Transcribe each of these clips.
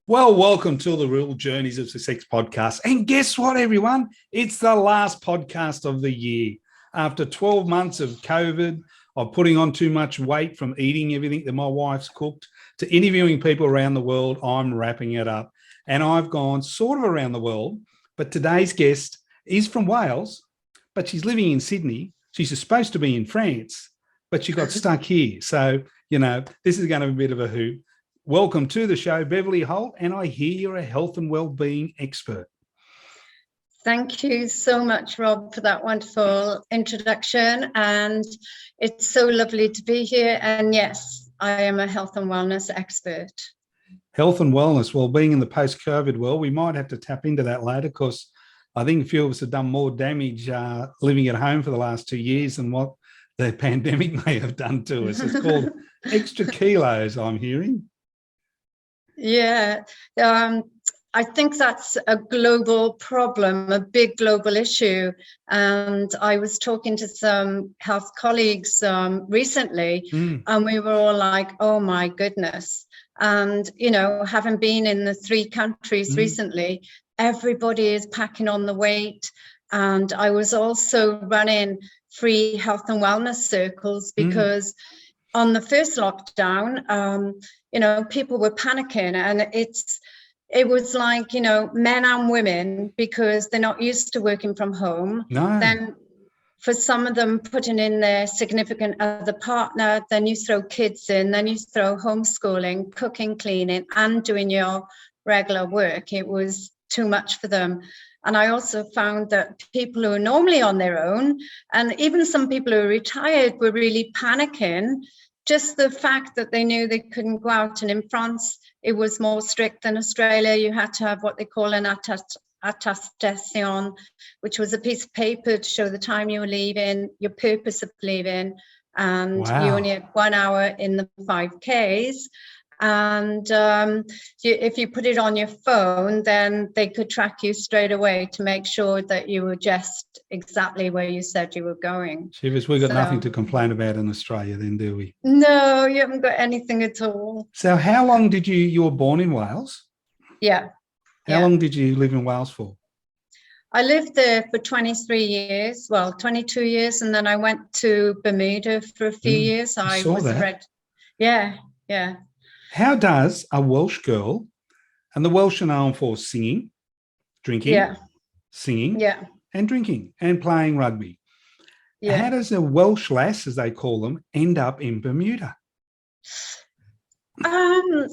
Well, welcome to the Real Journeys of Success podcast. And guess what, everyone? It's the last podcast of the year. After 12 months of COVID, of putting on too much weight from eating everything that my wife's cooked, to interviewing people around the world, I'm wrapping it up. And I've gone sort of around the world, but today's guest is from Wales, but she's living in Sydney. She's supposed to be in France, but she got stuck here. So, this is going to be a bit of a hoot. Welcome to the show, Beverley Holt, and I hear you're a health and wellbeing expert. Thank you so much, Rob, for that wonderful introduction. And it's so lovely to be here. And yes, I am a health and wellness expert. Health and wellness, well, being in the post-COVID world, we might have to tap into that later because I think a few of us have done more damage living at home for the last 2 years than what the pandemic may have done to us. It's called extra kilos, I'm hearing. Yeah, I think that's a global problem, a big global issue. And I was talking to some health colleagues recently, and we were all like, oh my goodness. And, having been in the 3 countries recently, everybody is packing on the weight. And I was also running free health and wellness circles because on the first lockdown, people were panicking, and it was like, men and women, because they're not used to working from home. No. Then for some of them putting in their significant other partner, then you throw kids in, then you throw homeschooling, cooking, cleaning, and doing your regular work. It was too much for them. And I also found that people who are normally on their own, and even some people who are retired, were really panicking. Just the fact that they knew they couldn't go out. And in France, it was more strict than Australia. You had to have what they call an attestation, which was a piece of paper to show the time you were leaving, your purpose of leaving. And you only had 1 hour in the 5Ks. And if you put it on your phone, then they could track you straight away to make sure that you were just exactly where you said you were going. Shivers, we've got nothing to complain about in Australia then, do we? No, you haven't got anything at all. So how long did you were born in Wales? Yeah. How long did you live in Wales for? I lived there for 23 years, 22 years, and then I went to Bermuda for a few years. I saw that. Yeah. How does a Welsh girl, and the Welsh are known for singing, drinking, singing, and drinking, and playing rugby. Yeah. How does a Welsh Lass, as they call them, end up in Bermuda?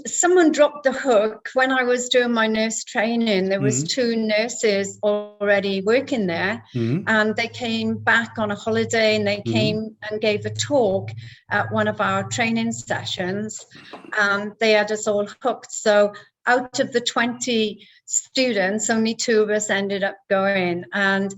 Someone dropped the hook when I was doing my nurse training. There was 2 nurses already working there, and they came back on a holiday, and they came and gave a talk at one of our training sessions, and they had us all hooked. So out of the 20 students, only 2 of us ended up going, and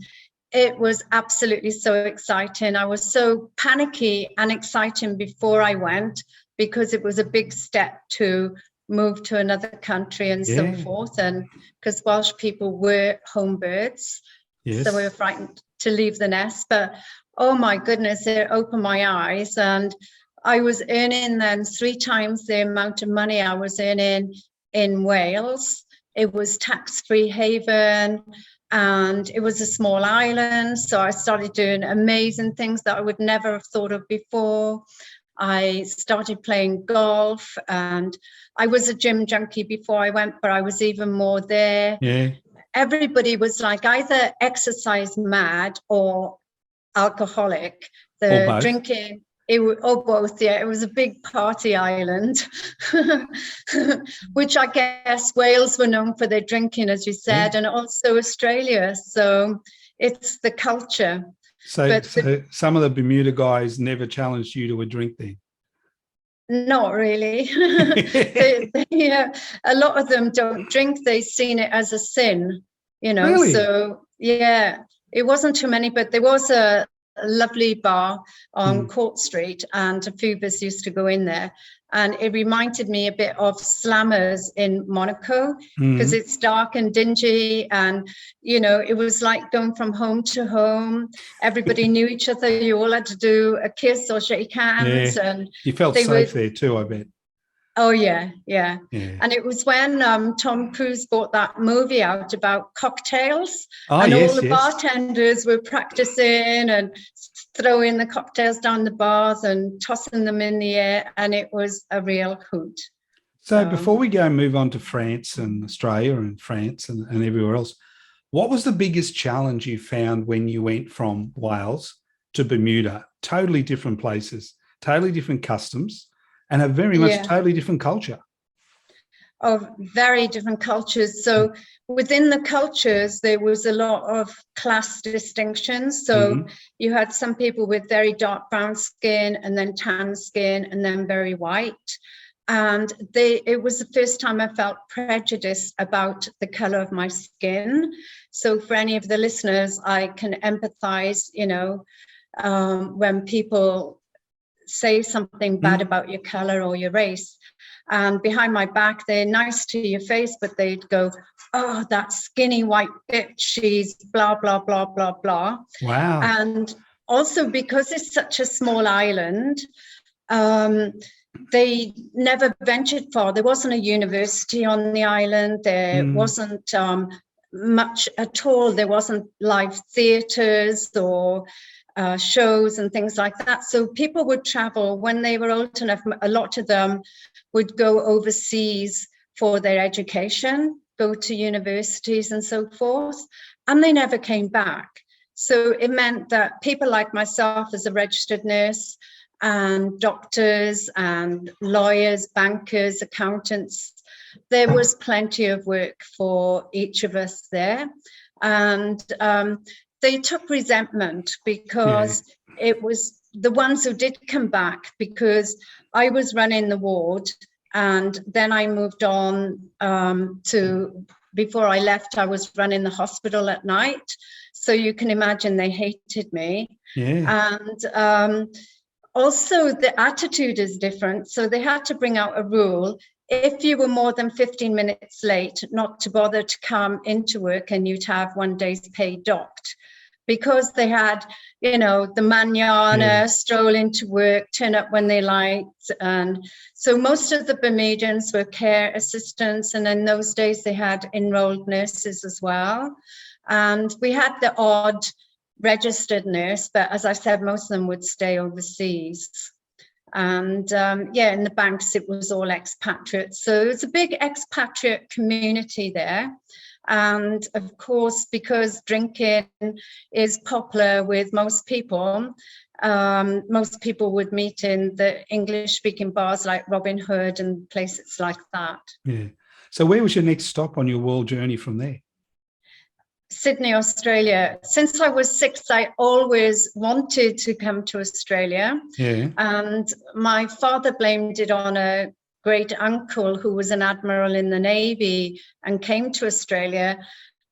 it was absolutely so exciting. I was so panicky and exciting before I went, because it was a big step to move to another country and so forth. And because Welsh people were home birds, so we were frightened to leave the nest. But oh my goodness, it opened my eyes. And I was earning then 3 times the amount of money I was earning in Wales. It was tax-free haven, and it was a small island. So I started doing amazing things that I would never have thought of before. I started playing golf, and I was a gym junkie before I went, but I was even more there. Yeah. Everybody was like either exercise mad or alcoholic. The drinking, or both. Yeah, it was a big party island, which I guess Wales were known for their drinking, as you said, and also Australia. So it's the culture. So some of the Bermuda guys never challenged you to a drink then? Not really. A lot of them don't drink. They've seen it as a sin, Really? So, it wasn't too many, but there was a lovely bar on Court Street, and a few of us used to go in there. And it reminded me a bit of Slammers in Monaco, because it's dark and dingy, and it was like going from home to home. Everybody knew each other. You all had to do a kiss or shake hands, and you felt safe there too, I bet. Oh, yeah, yeah. Yeah. And it was when Tom Cruise brought that movie out about cocktails, Oh, and all yes, the yes. bartenders were practicing and throwing the cocktails down the bars and tossing them in the air, and it was a real hoot. So before we go and move on to France and Australia and France and everywhere else, what was the biggest challenge you found when you went from Wales to Bermuda? Totally different places, totally different customs, and a very much totally different culture. Of very different cultures. So within the cultures, there was a lot of class distinctions. So you had some people with very dark brown skin, and then tan skin, and then very white. And it was the first time I felt prejudiced about the color of my skin. So for any of the listeners, I can empathize, when people say something bad about your color or your race. And behind my back, they're nice to your face, but they'd go, "Oh, that skinny white bitch, she's blah, blah, blah, blah, blah." Wow. And also because it's such a small island, they never ventured far. There wasn't a university on the island. There wasn't much at all. There wasn't live theatres or shows and things like that. So people would travel when they were old enough. A lot of them would go overseas for their education, go to universities and so forth, and they never came back. So it meant that people like myself as a registered nurse, and doctors and lawyers, bankers, accountants, there was plenty of work for each of us there. And they took resentment because it was the ones who did come back, because I was running the ward, and then I moved on before I left, I was running the hospital at night. So you can imagine they hated me. Yeah. And also the attitude is different. So they had to bring out a rule. If you were more than 15 minutes late, not to bother to come into work, and you'd have 1 day's pay docked. Because they had, the manana, stroll into work, turn up when they liked. And so most of the Bermudians were care assistants. And in those days, they had enrolled nurses as well. And we had the odd registered nurse, but as I said, most of them would stay overseas. And in the banks, it was all expatriates. So it's a big expatriate community there. And of course, because drinking is popular with most people would meet in the English-speaking bars like Robin Hood and places like that. Yeah. So where was your next stop on your world journey from there? Sydney, Australia. Since I was 6, I always wanted to come to Australia. Yeah. And my father blamed it on a great uncle who was an admiral in the Navy and came to Australia.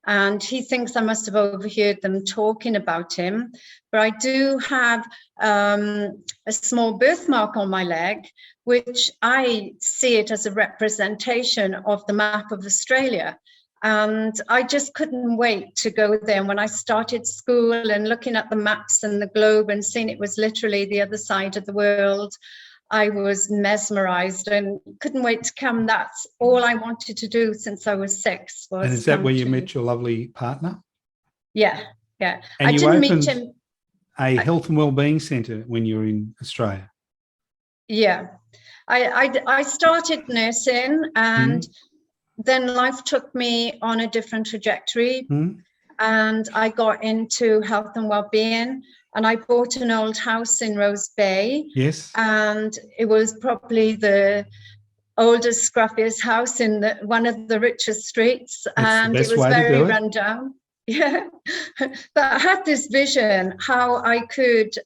And he thinks I must have overheard them talking about him. But I do have a small birthmark on my leg, which I see it as a representation of the map of Australia. And I just couldn't wait to go there. And when I started school and looking at the maps and the globe and seeing it was literally the other side of the world, I was mesmerized and couldn't wait to come. That's all I wanted to do since I was 6. And is that where you met your lovely partner? Yeah, yeah. And I didn't meet him. A health and wellbeing centre when you were in Australia. Yeah, I started nursing, and then life took me on a different trajectory. And I got into health and wellbeing, and I bought an old house in Rose Bay. Yes. And it was probably the oldest, scruffiest house in one of the richest streets. And it was very run down. Yeah. But I had this vision how I could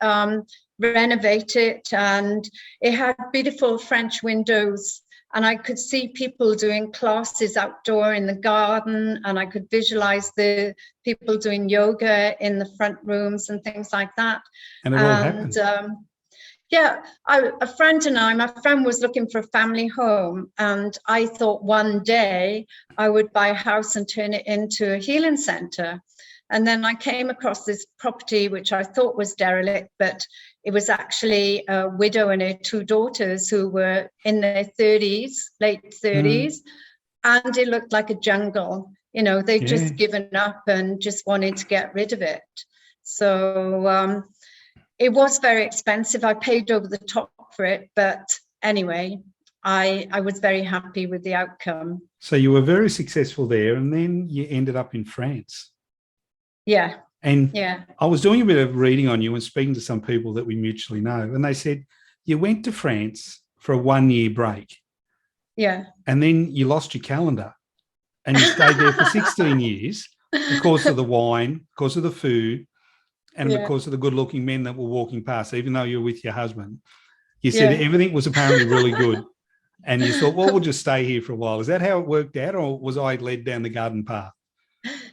renovate it, and it had beautiful French windows. And I could see people doing classes outdoor in the garden, and I could visualize the people doing yoga in the front rooms and things like that. And it all happened. A friend and my friend was looking for a family home, and I thought one day I would buy a house and turn it into a healing center. And then I came across this property, which I thought was derelict, but it was actually a widow and her 2 daughters who were in their 30s, late 30s, and it looked like a jungle. You know, they'd just given up and just wanted to get rid of it. So it was very expensive. I paid over the top for it, but anyway, I was very happy with the outcome. So you were very successful there, and then you ended up in France. Yeah. And I was doing a bit of reading on you and speaking to some people that we mutually know, and they said you went to France for a 1-year break. Yeah. And then you lost your calendar and you stayed there for 16 years because of the wine, because of the food, and because of the good-looking men that were walking past, even though you were with your husband. You said everything was apparently really good. And you thought, well, we'll just stay here for a while. Is that how it worked out, or was I led down the garden path?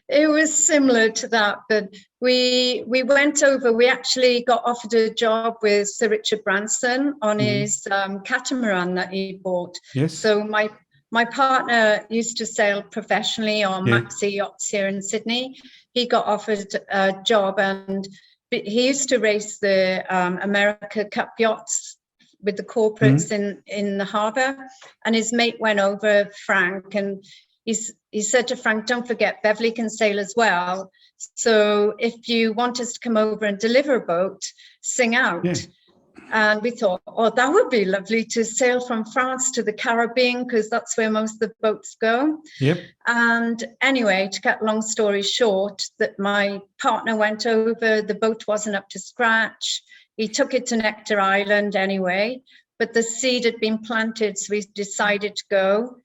It was similar to that, but we went over. We actually got offered a job with Sir Richard Branson on his catamaran that he bought. Yes. So my partner used to sail professionally on maxi yachts here in Sydney. He got offered a job, and he used to race the America Cup yachts with the corporates in the harbour. And his mate went over, Frank, and he said to Frank, don't forget, Beverley can sail as well. So if you want us to come over and deliver a boat, sing out. Yeah. And we thought, oh, that would be lovely to sail from France to the Caribbean, because that's where most of the boats go. Yep. And anyway, to cut a long story short, that my partner went over, the boat wasn't up to scratch. He took it to Nectar Island anyway, but the seed had been planted, so we decided to go.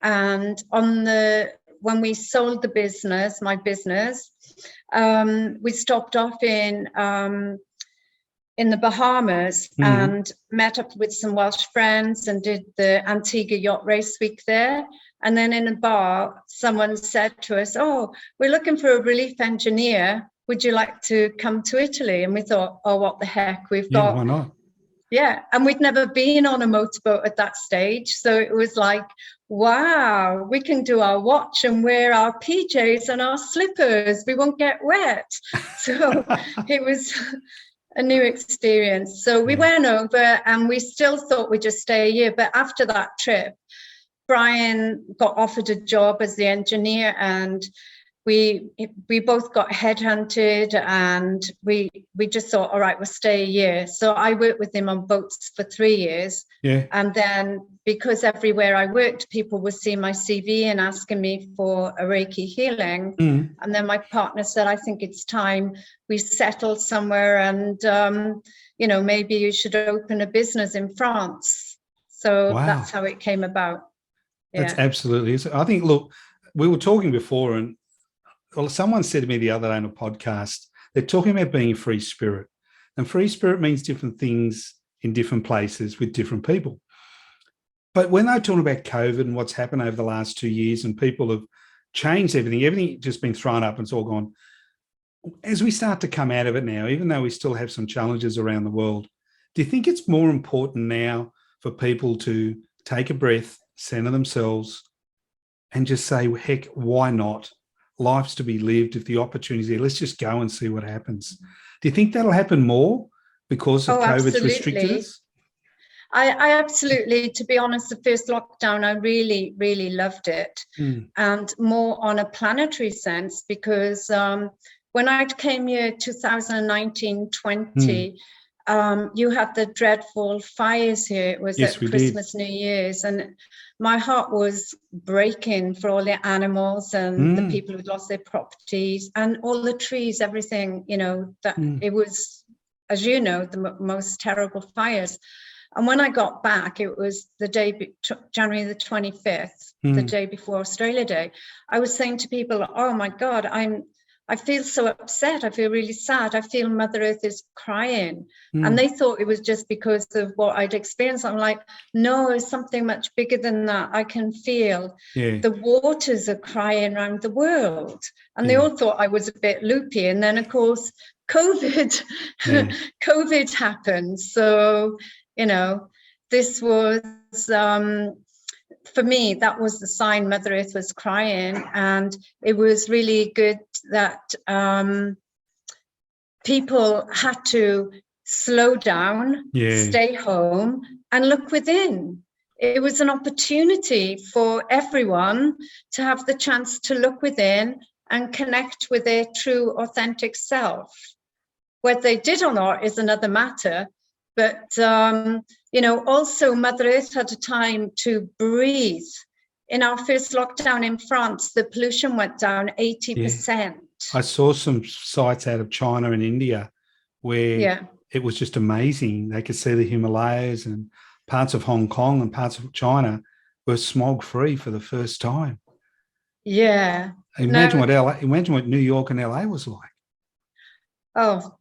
And when we sold the business, my business, we stopped off in the Bahamas and met up with some Welsh friends and did the Antigua Yacht Race Week there. And then in a bar, someone said to us, oh, we're looking for a relief engineer. Would you like to come to Italy? And we thought, oh, what the heck? We've got... why not? Yeah, and we'd never been on a motorboat at that stage. So it was like, wow, we can do our watch and wear our PJs and our slippers. We won't get wet. So it was a new experience. So we went over and we still thought we'd just stay a year. But after that trip, Brian got offered a job as the engineer, and we both got headhunted, and we just thought, all right, we'll stay a year. So I worked with him on boats for 3 years. Yeah. And then because everywhere I worked, people would see my CV and asking me for a Reiki healing. And then my partner said, I think it's time we settled somewhere, and, maybe you should open a business in France. So that's how it came about. That's absolutely. I think, look, we were talking before, and well, someone said to me the other day on a podcast, they're talking about being a free spirit. And free spirit means different things in different places with different people. But when they're talking about COVID and what's happened over the last 2 years, and people have changed everything just been thrown up and it's all gone. As we start to come out of it now, even though we still have some challenges around the world, do you think it's more important now for people to take a breath, center themselves, and just say, heck, why not? Life's to be lived. If the opportunity's there, let's just go and see what happens. Do you think that'll happen more because of COVID's restricted us? I absolutely, to be honest, the first lockdown, I really, really loved it. And more on a planetary sense, because when I came here 2019-20, you had the dreadful fires here. It was at Christmas, New Year's, and my heart was breaking for all the animals and the people who'd lost their properties and all the trees, everything, that it was, as you know, the most terrible fires. And when I got back, it was the day, January the 25th, the day before Australia Day. I was saying to people, oh my God, I feel so upset. I feel really sad. I feel Mother Earth is crying. And they thought it was just because of what I'd experienced. I'm like, no, it's something much bigger than that. I can feel the waters are crying around the world. And they all thought I was a bit loopy. And then, of course, COVID happened. So, this was... for me, that was the sign Mother Earth was crying, and it was really good that people had to slow down, stay home, and look within. It was an opportunity for everyone to have the chance to look within and connect with their true, authentic self. Whether they did or not is another matter. But, also Mother Earth had a time to breathe. In our first lockdown in France, the pollution went down 80%. Yeah. I saw some sites out of China and India where it was just amazing. They could see the Himalayas, and parts of Hong Kong and parts of China were smog-free for the first time. Yeah. Imagine what New York and LA was like. Oh,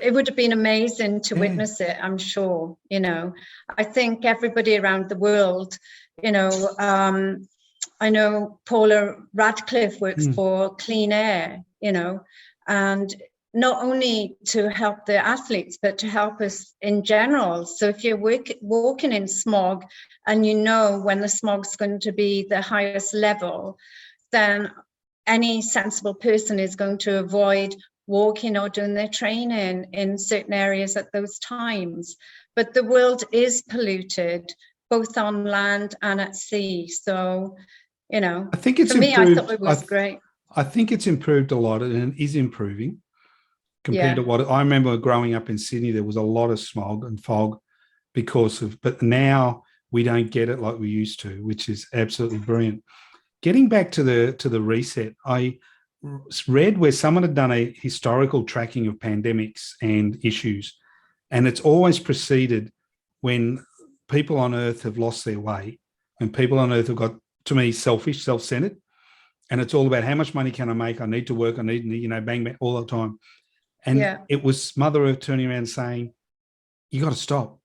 it would have been amazing to witness it, I'm sure. I think everybody around the world, I know Paula Radcliffe works for Clean Air, and not only to help the athletes, but to help us in general. So if you're walking in smog and when the smog's going to be the highest level, then any sensible person is going to avoid walking or doing their training in certain areas at those times. But the world is polluted, both on land and at sea. So, I think it's for me, improved. I thought it was great. I think it's improved a lot, and it is improving compared to what I remember growing up in Sydney. There was a lot of smog and fog but now we don't get it like we used to, which is absolutely brilliant. Getting back to the reset, I read where someone had done a historical tracking of pandemics and issues, and it's always preceded when people on Earth have lost their way, and people on Earth have got, to me, selfish, self-centered, and it's all about how much money can I make? I need to work. I need, bang, bang, all the time. And it was Mother Earth turning around saying, you got to stop.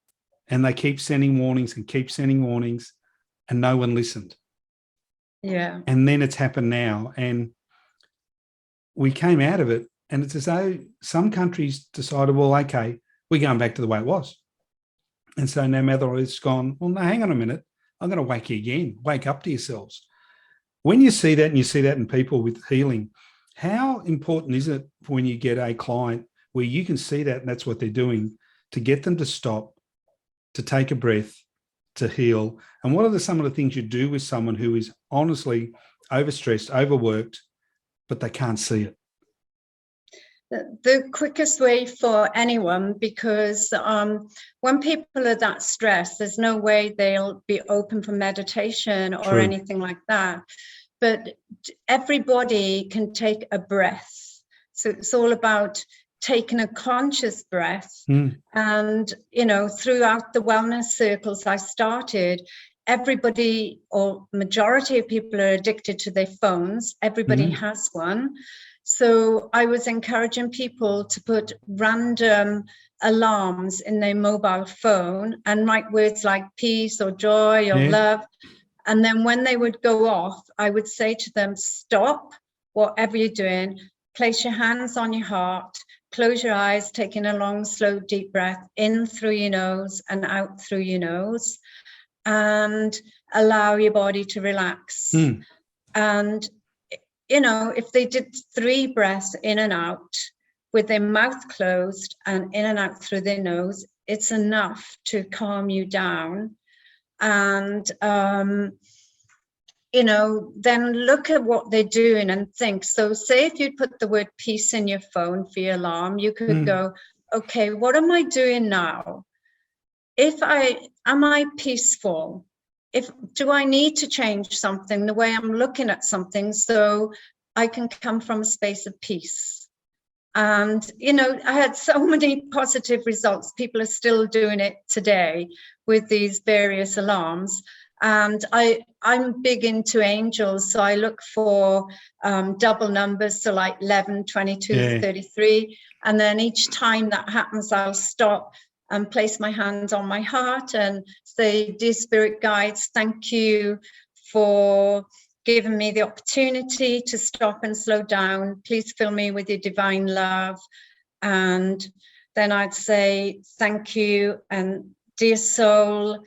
And they keep sending warnings, and no one listened. Yeah. And then it's happened now. And we came out of it, and it's as though some countries decided, well, okay, we're going back to the way it was. And so now Mother Earth's gone, well, no, hang on a minute. I'm going to wake you again. Wake up to yourselves. When you see that, and you see that in people with healing, how important is it when you get a client where you can see that and that's what they're doing, to get them to stop, to take a breath, to heal? And what are some of the things you do with someone who is honestly overstressed, overworked, but they can't see it? The quickest way for anyone, because when people are that stressed, there's no way they'll be open for meditation or anything like that. But everybody can take a breath. So it's all about taking a conscious breath. And, throughout the wellness circles I started, everybody, or majority of people, are addicted to their phones. Everybody has one. So I was encouraging people to put random alarms in their mobile phone and write words like peace or joy or love. And then when they would go off, I would say to them, stop whatever you're doing, place your hands on your heart, close your eyes, taking a long, slow, deep breath in through your nose and out through your nose, and allow your body to relax. And if they did 3 breaths in and out with their mouth closed and in and out through their nose, it's enough to calm you down. And, then look at what they're doing and think. So say if you put the word peace in your phone for your alarm, you could go, okay, what am I doing now? Am I peaceful? Do I need to change something, the way I'm looking at something, so I can come from a space of peace? And, I had so many positive results. People are still doing it today with these various alarms. And I'm big into angels, so I look for double numbers, so like 11, 22, 33. And then each time that happens, I'll stop and place my hand on my heart and say, dear spirit guides, thank you for giving me the opportunity to stop and slow down. Please fill me with your divine love. And then I'd say, thank you. And dear soul,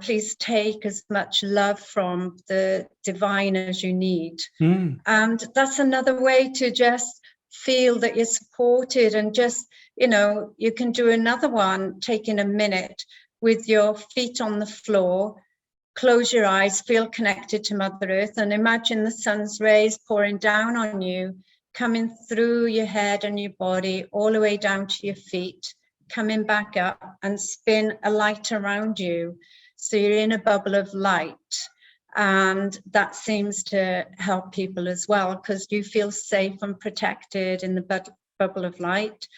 please take as much love from the divine as you need. And that's another way to just feel that you're supported, and just, you can do another one, taking a minute with your feet on the floor. Close your eyes, feel connected to Mother Earth, and imagine the sun's rays pouring down on you, coming through your head and your body, all the way down to your feet, coming back up, and spin a light around you. So you're in a bubble of light. And that seems to help people as well, because you feel safe and protected in the bubble of light.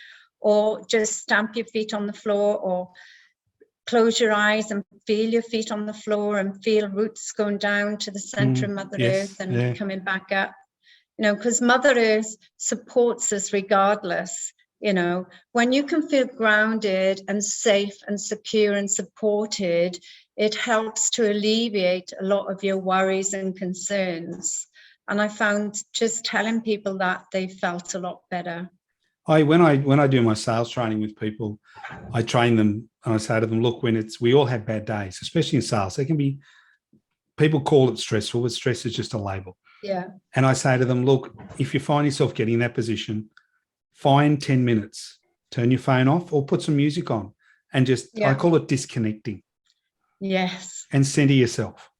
Or just stamp your feet on the floor, or close your eyes and feel your feet on the floor, and feel roots going down to the center of Mother Earth and coming back up. Because Mother Earth supports us regardless. When you can feel grounded and safe and secure and supported, it helps to alleviate a lot of your worries and concerns. And I found just telling people that, they felt a lot better. When I do my sales training with people, I train them and I say to them, look, we all have bad days, especially in sales. They can be, people call it stressful, but stress is just a label. Yeah. And I say to them, look, if you find yourself getting in that position, find 10 minutes, turn your phone off or put some music on, and just, I call it disconnecting. Yes. And center yourself.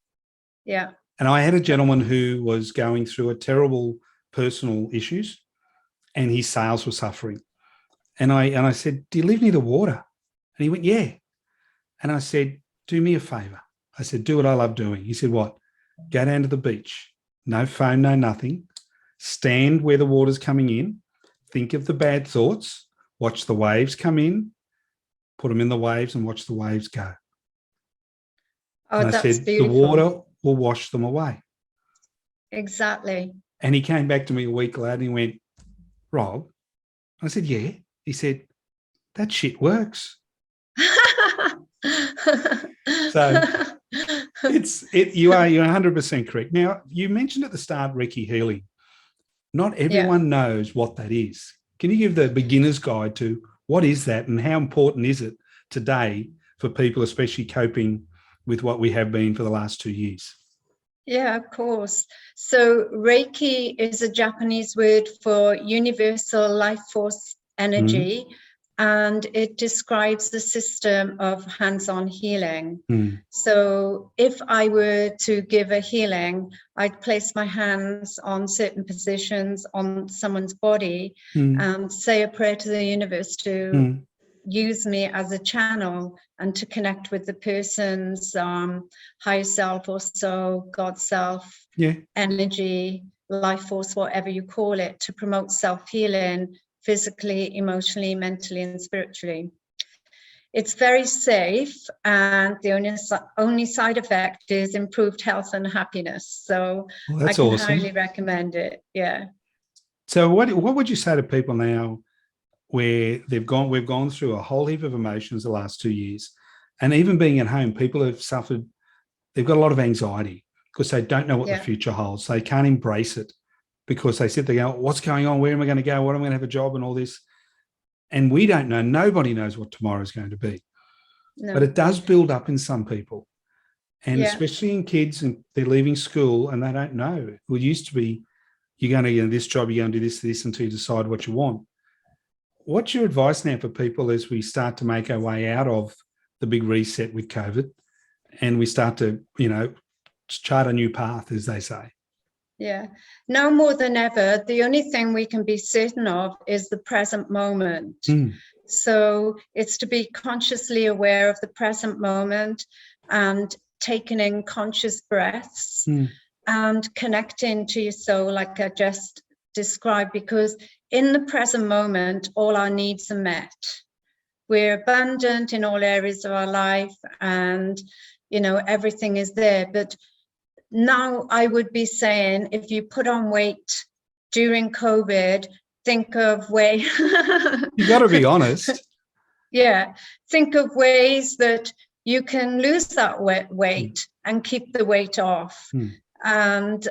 Yeah. And I had a gentleman who was going through a terrible personal issues, and his sales were suffering. And I said, do you live near the water? And he went, yeah. And I said, do me a favor. I said, do what I love doing. He said, what? Go down to the beach. No phone, no nothing. Stand where the water's coming in. Think of the bad thoughts. Watch the waves come in. Put them in the waves and watch the waves go. Oh, and I said, beautiful. The water will wash them away. Exactly. And he came back to me a week later and he went, Rob, I said, yeah. He said, that shit works. So you're 100% correct. Now, you mentioned at the start Reiki healing. Not everyone knows what that is. Can you give the beginner's guide to what is that and how important is it today for people, especially coping with what we have been for the last 2 years? Yeah, of course. So Reiki is a Japanese word for universal life force energy, and it describes the system of hands-on healing. So if I were to give a healing, I'd place my hands on certain positions on someone's body and say a prayer to the universe to use me as a channel and to connect with the person's higher self or soul, God self, energy, life force, whatever you call it, to promote self-healing physically, emotionally, mentally, and spiritually. It's very safe, and the only side effect is improved health and happiness. So I can highly recommend it. Yeah. So what would you say to people now where we've gone through a whole heap of emotions the last 2 years, and even being at home, people have suffered, they've got a lot of anxiety because they don't know what the future holds. They can't embrace it because they sit there going, what's going on? Where am I going to go? What am I going to have a job and all this? And we don't know. Nobody knows what tomorrow is going to be. No. But it does build up in some people. And especially in kids, and they're leaving school and they don't know. It used to be, you're going to get this job, you're going to do this until you decide what you want. What's your advice now for people as we start to make our way out of the big reset with COVID and we start to, chart a new path, as they say? Yeah, now more than ever, the only thing we can be certain of is the present moment. So it's to be consciously aware of the present moment and taking in conscious breaths and connecting to your soul, like I just described, because in the present moment, all our needs are met. We're abundant in all areas of our life and, everything is there. But now I would be saying, if you put on weight during COVID, think of ways. You got to be honest. Yeah. Think of ways that you can lose that weight and keep the weight off. And,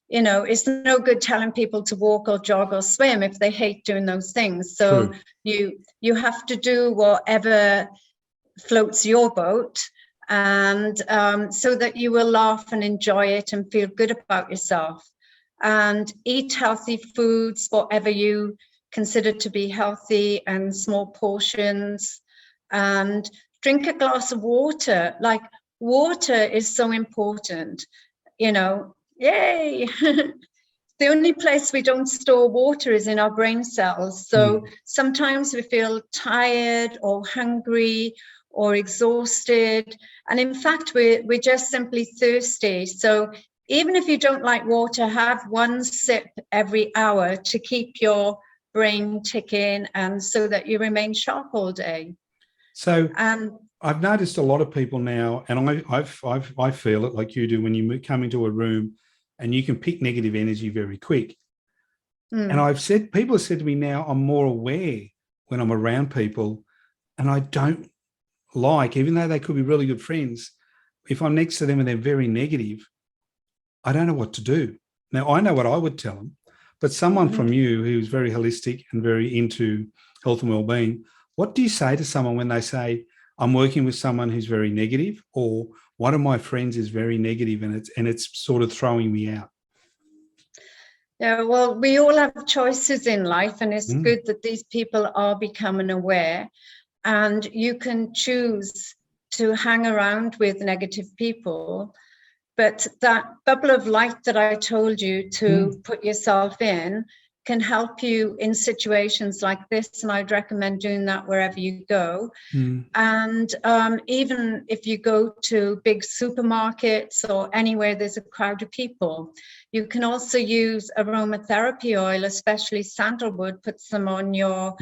it's no good telling people to walk or jog or swim if they hate doing those things. So you have to do whatever floats your boat. And so that you will laugh and enjoy it and feel good about yourself. and eat healthy foods, whatever you consider to be healthy, and small portions, and drink a glass of water. Like, water is so important, yay. The only place we don't store water is in our brain cells. So sometimes we feel tired or hungry or exhausted. And in fact, we're just simply thirsty. So even if you don't like water, have one sip every hour to keep your brain ticking, and so that you remain sharp all day. So I've noticed a lot of people now, and I feel it like you do, when you come into a room and you can pick negative energy very quick. And people have said to me now, I'm more aware when I'm around people, and I don't like, even though they could be really good friends, if I'm next to them and they're very negative, I don't know what to do. Now, I know what I would tell them, but someone from you who's very holistic and very into health and well-being, what do you say to someone when they say, I'm working with someone who's very negative, or one of my friends is very negative and it's sort of throwing me out? Yeah, well, we all have choices in life, and it's good that these people are becoming aware, and you can choose to hang around with negative people. But that bubble of light that I told you to put yourself in can help you in situations like this, and I'd recommend doing that wherever you go. And even if you go to big supermarkets or anywhere there's a crowd of people, you can also use aromatherapy oil, especially sandalwood, put some on your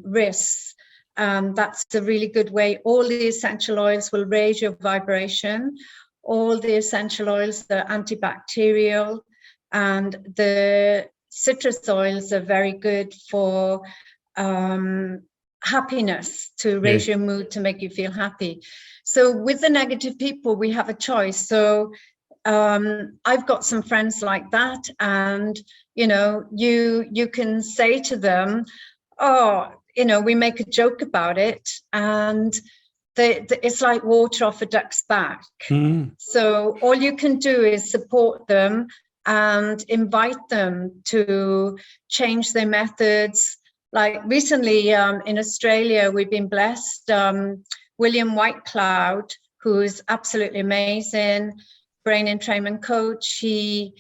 wrists. That's a really good way. All the essential oils will raise your vibration. All the essential oils are antibacterial, and the citrus oils are very good for happiness, to raise your mood, to make you feel happy. So with the negative people, we have a choice. So I've got some friends like that, and you can say to them, we make a joke about it, and it's like water off a duck's back. So all you can do is support them and invite them to change their methods. Like recently in Australia, we've been blessed. William Whitecloud, who's absolutely amazing, brain entrainment coach, he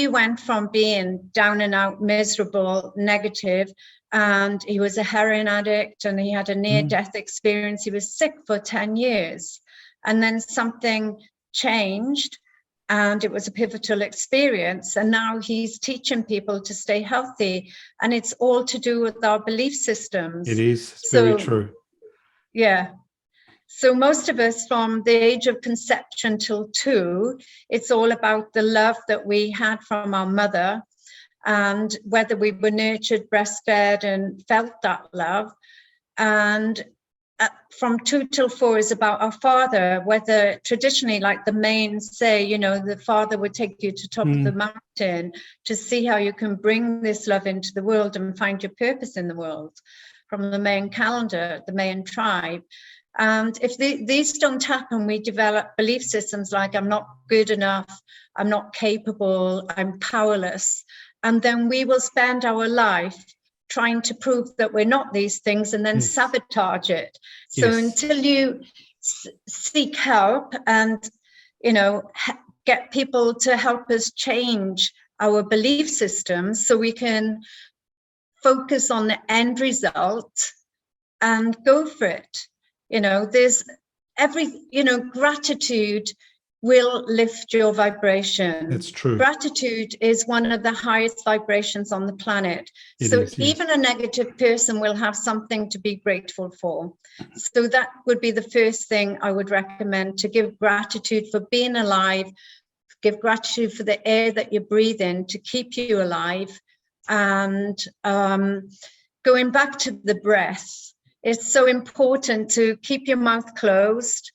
went from being down and out, miserable, negative, and he was a heroin addict, and he had a near-death experience. He was sick for 10 years, and then something changed, and it was a pivotal experience, and now he's teaching people to stay healthy, and it's all to do with our belief systems. It is. It's very true. Yeah. So most of us, from the age of conception till 2, it's all about the love that we had from our mother, and whether we were nurtured, breastfed, and felt that love. And from 2 till 4 is about our father, whether traditionally, like the Mayans say, the father would take you to top of the mountain to see how you can bring this love into the world and find your purpose in the world, from the Mayan calendar, the Mayan tribe. And if these don't happen, we develop belief systems like, I'm not good enough, I'm not capable, I'm powerless. And then we will spend our life trying to prove that we're not these things, and then sabotage it. So until you seek help and, get people to help us change our belief systems so we can focus on the end result and go for it. There's gratitude will lift your vibration. That's true. Gratitude is one of the highest vibrations on the planet. Even a negative person will have something to be grateful for. So that would be the first thing I would recommend, to give gratitude for being alive, give gratitude for the air that you breathe in to keep you alive. And going back to the breath, it's so important to keep your mouth closed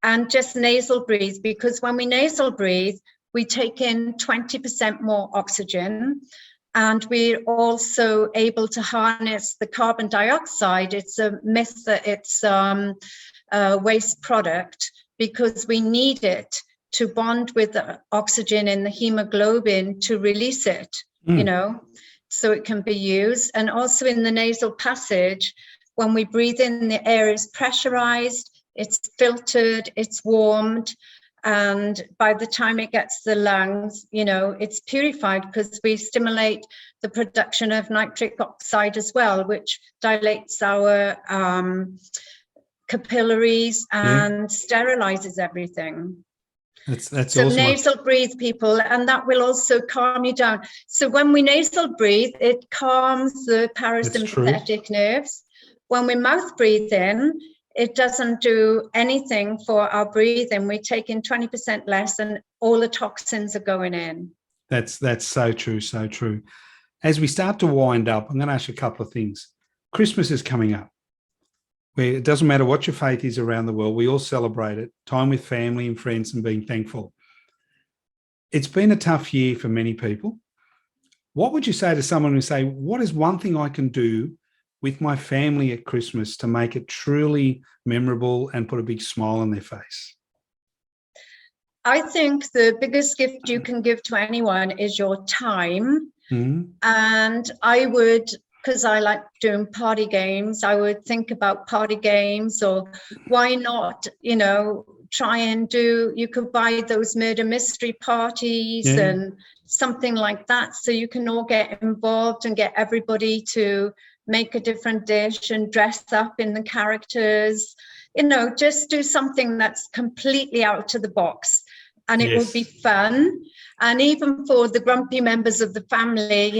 and just nasal breathe, because when we nasal breathe, we take in 20% more oxygen, and we're also able to harness the carbon dioxide. It's a myth that it's a waste product, because we need it to bond with the oxygen in the hemoglobin to release it, so it can be used. And also in the nasal passage, when we breathe in, the air is pressurized, it's filtered, it's warmed. And by the time it gets to the lungs, it's purified, because we stimulate the production of nitric oxide as well, which dilates our capillaries and sterilizes everything. That's so awesome. Nasal breathe, people, and that will also calm you down. So when we nasal breathe, it calms the parasympathetic nerves. When we mouth breathe in, it doesn't do anything for our breathing. We take in 20% less, and all the toxins are going in. That's so true, so true. As we start to wind up, I'm going to ask you a couple of things. Christmas is coming up. Where it doesn't matter what your faith is around the world, we all celebrate it, time with family and friends and being thankful. It's been a tough year for many people. What would you say to someone who say, what is one thing I can do with my family at Christmas to make it truly memorable and put a big smile on their face? I think the biggest gift you can give to anyone is your time. And I would, because I like doing party games, I would think about party games, or why not, try and you could buy those murder mystery parties and something like that. So you can all get involved and get everybody to make a different dish and dress up in the characters, just do something that's completely out of the box. And it will be fun. And even for the grumpy members of the family,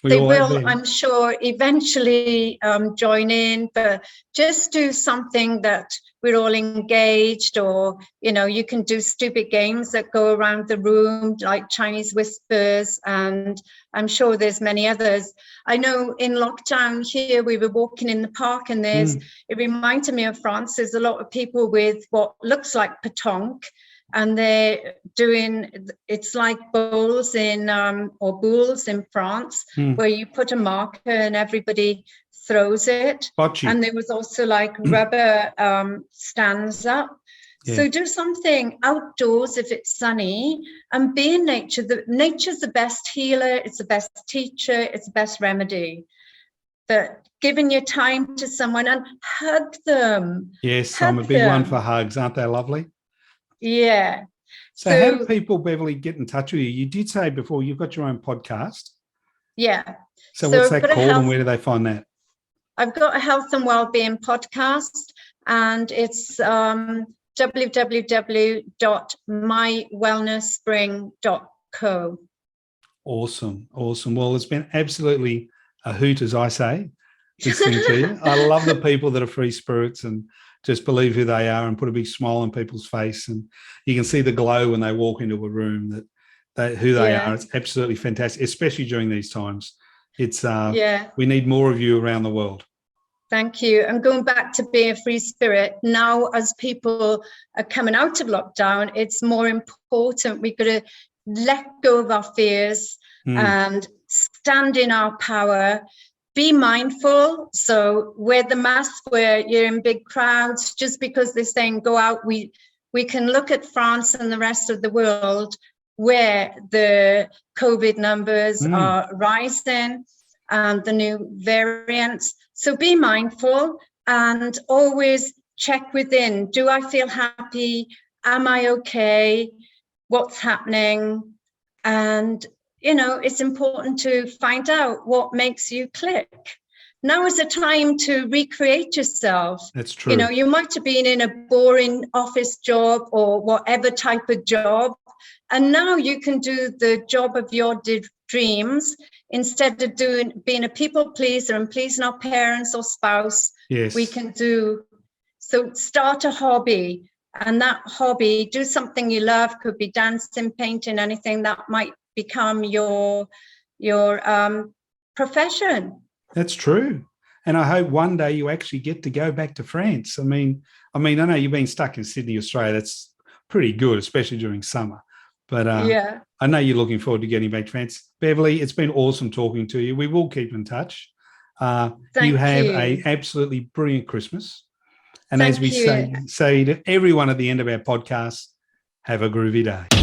they will, I'm sure, eventually join in, but just do something that we're all engaged, or, you can do stupid games that go around the room, like Chinese whispers, and I'm sure there's many others. I know in lockdown here, we were walking in the park, and it reminded me of France. There's a lot of people with what looks like pétanque, and they're doing, it's like bowls or boules in France, where you put a marker and everybody throws it. And there was also like rubber stands up. So do something outdoors if it's sunny, and be in nature. Nature's the best healer, it's the best teacher, it's the best remedy. But giving your time to someone and hug them. Yes, I'm a big one for hugs. Aren't they lovely? Yeah. So how do people, Beverley, get in touch with you? You did say before you've got your own podcast. Yeah. So what's that called, and where do they find that? I've got a health and wellbeing podcast, and it's www.mywellnessspring.co. Awesome. Well, it's been absolutely a hoot, as I say, listening to you. I love the people that are free spirits and just believe who they are and put a big smile on people's face. And you can see the glow when they walk into a room who they are. It's absolutely fantastic, especially during these times. It's we need more of you around the world. Thank you. And going back to being a free spirit, now as people are coming out of lockdown, it's more important. We've got to let go of our fears and stand in our power. Be mindful. So wear the mask where you're in big crowds. Just because they're saying go out, we can look at France and the rest of the world where the COVID numbers are rising and the new variants. So be mindful and always check within. Do I feel happy? Am I okay? What's happening? And it's important to find out what makes you click. Now is the time to recreate yourself. That's true. You might have been in a boring office job or whatever type of job, and now you can do the job of your dreams instead of being a people pleaser and pleasing our parents or spouse. Yes. We can start a hobby, and that hobby, do something you love. Could be dancing, painting, anything that might become your profession. That's true. And I hope one day you actually get to go back to France. I mean, I know you've been stuck in Sydney, Australia. That's pretty good, especially during summer. But I know you're looking forward to getting back to France. Beverley, it's been awesome talking to you. We will keep in touch. You have an absolutely brilliant Christmas. And as we say to everyone at the end of our podcast, Have a groovy day.